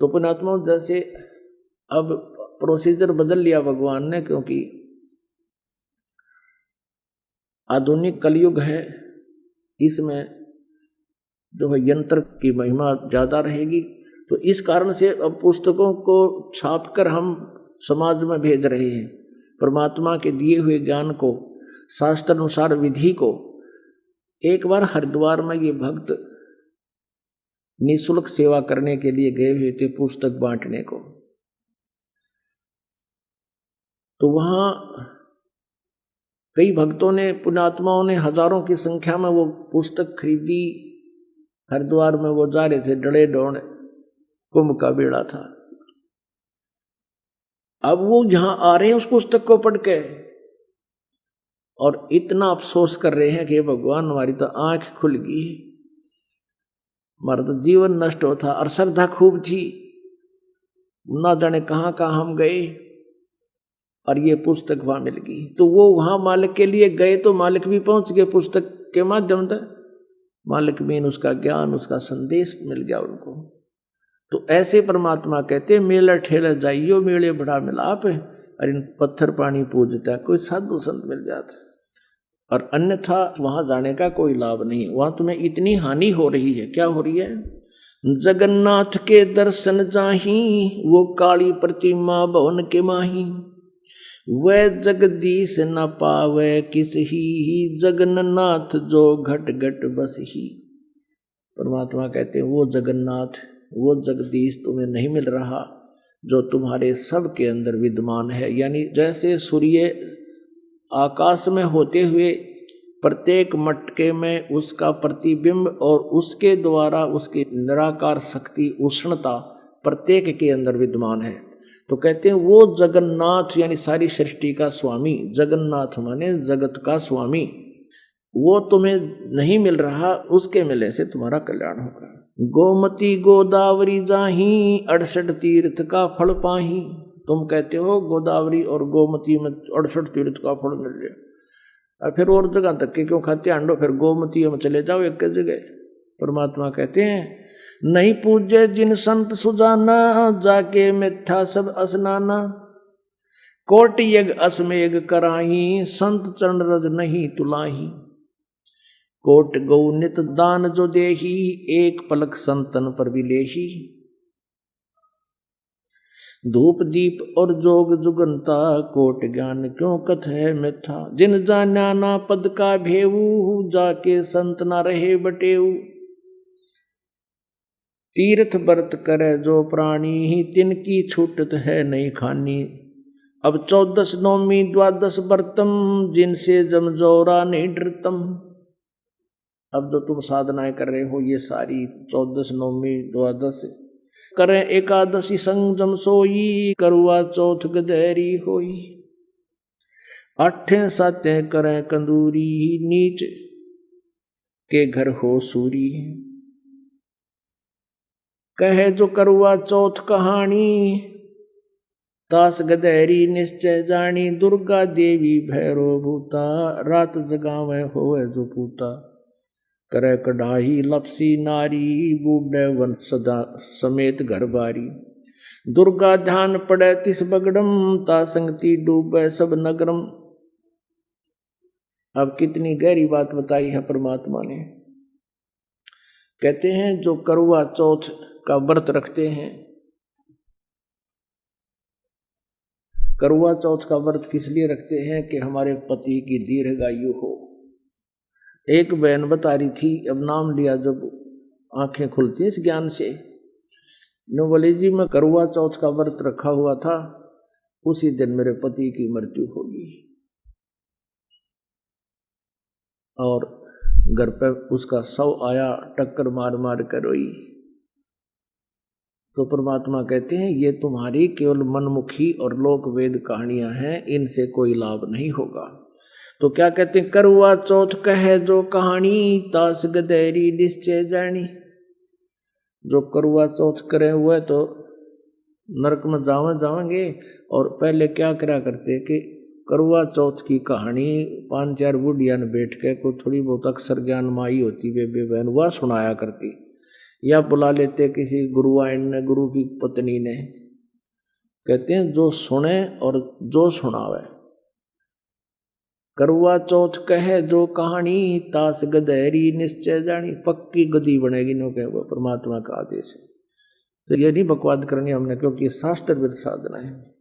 तो पुण्यात्मा जैसे अब प्रोसीजर बदल लिया भगवान ने, क्योंकि आधुनिक कलयुग है, इसमें जो है यंत्र की महिमा ज्यादा रहेगी। तो इस कारण से अब पुस्तकों को छापकर हम समाज में भेज रहे हैं, परमात्मा के दिए हुए ज्ञान को, शास्त्र अनुसार विधि को। एक बार हरिद्वार में ये भक्त निःशुल्क सेवा करने के लिए गए हुए थे, पुस्तक बांटने को। तो वहां कई भक्तों ने, पुण्यात्माओं ने हजारों की संख्या में वो पुस्तक खरीदी। हरिद्वार में वो जा रहे थे, डड़े डोड़ कुंभ का बेड़ा था। अब वो यहां आ रहे हैं उस पुस्तक को पढ़ के, और इतना अफसोस कर रहे हैं कि भगवान हमारी तो आंख खुल गई, हमारा तो जीवन नष्ट हो था, और श्रद्धा खूब थी, ना जाने कहां कहां हम गए, और ये पुस्तक वहां मिल गई। तो वो वहां मालिक के लिए गए, तो मालिक भी पहुंच गए पुस्तक के माध्यम से। मालिक में उसका ज्ञान, उसका संदेश मिल गया उनको। तो ऐसे परमात्मा कहते, मेला ठेला जाइयो मेले बड़ा मिलाप, और इन पत्थर पानी पूजता कोई साधु संत मिल जाता, और अन्यथा वहां जाने का कोई लाभ नहीं। वहां तुम्हें इतनी हानि हो रही है। क्या हो रही है? जगन्नाथ के दर्शन जाही, वो काली प्रतिमा भवन के माही, वह जगदीश न पावे किस ही, जगन्नाथ जो घट घट बस ही। परमात्मा कहते हैं वो जगन्नाथ, वो जगदीश तुम्हें नहीं मिल रहा जो तुम्हारे सब के अंदर विद्यमान है। यानी जैसे सूर्य आकाश में होते हुए प्रत्येक मटके में उसका प्रतिबिंब और उसके द्वारा उसकी निराकार शक्ति, उष्णता प्रत्येक के अंदर विद्यमान है। तो कहते हैं वो जगन्नाथ यानी सारी सृष्टि का स्वामी, जगन्नाथ माने जगत का स्वामी, वो तुम्हें नहीं मिल रहा, उसके मिलने से तुम्हारा कल्याण होगा। गोमती गोदावरी जाही, 68 तीर्थ का फल पाही। तुम कहते हो गोदावरी और गोमती में 68 तीर्थ का फल मिल जाए, और फिर और जगह तक के क्यों खाते आंडो, फिर गोमती में चले जाओ एक जगह। परमात्मा कहते हैं नहीं पूजे जिन संत सुजाना, जाके मिथ्या सब असनाना, कोट यज्ञ असमेघ कराही, संत चरण रज नहीं तुलाही, कोट गौ नित दान जो देही, एक पलक संतन पर विलेही, धूप दीप और जोग जुगंता, कोट ज्ञान क्यों कथ है मिथ्या, जिन जाना ना पद का भेऊ, जाके संत ना रहे बटेऊ, तीर्थ व्रत करे जो प्राणी, तिनकी छूटत है नहीं खानी, अब 14 नौमी 12 व्रतम, जिनसे जमजोरा नहीं डरतम। अब जो तुम साधनाएं कर रहे हो ये सारी 14 नौमी 12 करें, एकादशी संजम सोई, करुआ चौथ गदेरी होई, 8 सातें करें कंदूरी, नीच के घर हो सूरी, कहे जो करुआ चौथ कहानी, तास गदेरी निश्चय जानी, दुर्गा देवी भैरो भूता, रात जगावे होवे जो पूता, करे कढ़ाई लपसी नारी, बूढ़े वन सदा समेत घर बारी, दुर्गा ध्यान पड़े तिस बगड़म, ता संगति डूबे सब नगरम। अब कितनी गहरी बात बताई है परमात्मा ने। कहते हैं जो करुआ चौथ का व्रत रखते हैं, करुआ चौथ का व्रत किस लिए रखते हैं कि हमारे पति की दीर्घायु हो। एक बहन बता रही थी, अब नाम लिया जब आंखें खुलती हैं इस ज्ञान से, नो बोले जी मैं करुआ चौथ का व्रत रखा हुआ था, उसी दिन मेरे पति की मृत्यु होगी, और घर पर उसका शव आया, टक्कर मार मार कर रोई। तो परमात्मा कहते हैं ये तुम्हारी केवल मनमुखी और लोक वेद कहानियां हैं, इनसे कोई लाभ नहीं होगा। तो क्या कहते हैं, करुआ चौथ कहे जो कहानी, तास गदेरी निश्चय जानी। जो करुआ चौथ करे हुए तो नरक में जाएंगे, और पहले क्या करा करते कि करुआ चौथ की कहानी 5-4 बुढ़िया ने बैठ के, कोई थोड़ी बहुत अक्षर ज्ञान माई होती वे बहन वह सुनाया करती या बुला लेते किसी गुरुआइन ने, गुरु की पत्नी ने। कहते हैं जो सुने और जो सुनावे। करवा चौथ कहे जो कहानी, तास गधेरी निश्चय जानी। पक्की गदी बनेगी नो कहे वो परमात्मा का आदेश है। तो ये नहीं बकवाद करनी हमने, क्योंकि ये शास्त्र विद साधना है।